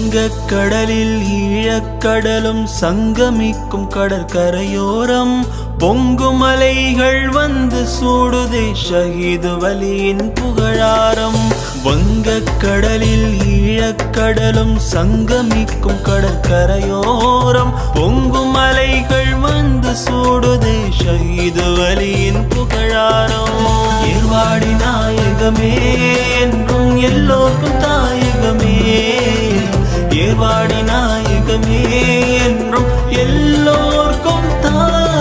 வங்கக் கடலில் ஈழக்கடலும் சங்கமிக்கும் கடற்கரையோரம் பொங்கும் அலைகள் வந்து சூடுதே ஷஹீது வலியின் புகழாரம். வங்கக் கடலில் ஈழக்கடலும் சங்கமிக்கும் கடற்கரையோரம் பொங்கும் அலைகள் வந்து சூடுதே ஷஹீது வலியின் புகழாரம். ஏர்வாடி நாயகமே என்றும் எல்லோருக்கும் தாயகமே. ஏர்வாடி நாயகமே என்றும் எல்லோருக்கும் தாயகமே.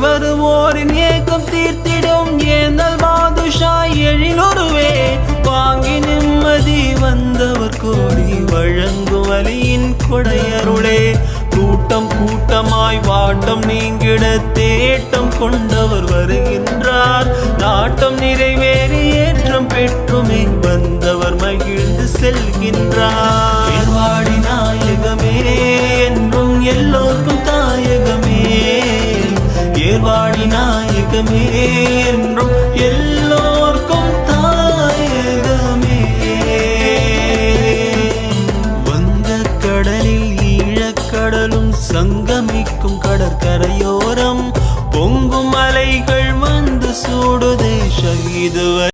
வருவோரின் ஏக்கம் தீர்த்திடும் ஏந்தல் பாதுஷாய் எழிலுருவே. வாங்கி நிம்மதி வந்தவர் கோடி வழங்கும் வலியின் கொடையருளே. கூட்டம் கூட்டமாய் வாட்டம் நீங்கிட தேட்டம் கொண்டவர் வருகின்றார். நாட்டம் நிறைவேறி ஏற்றம் பெற்றுமே வந்தவர் மகிழ்ந்து செல்கின்றார். ஏர்வாடி நாயகமே என்றும் எல்லோருக்கும் தாயகமே. ஏர்வாடி நாயகமே என்றும் எல்லோருக்கும் தாயகமே. வங்கக் கடலில் ஈழக்கடலும் சங்கமிக்கும் கடற்கரையோரம் பொங்கும் அலைகள் வந்து சூடுதே ஷஹீது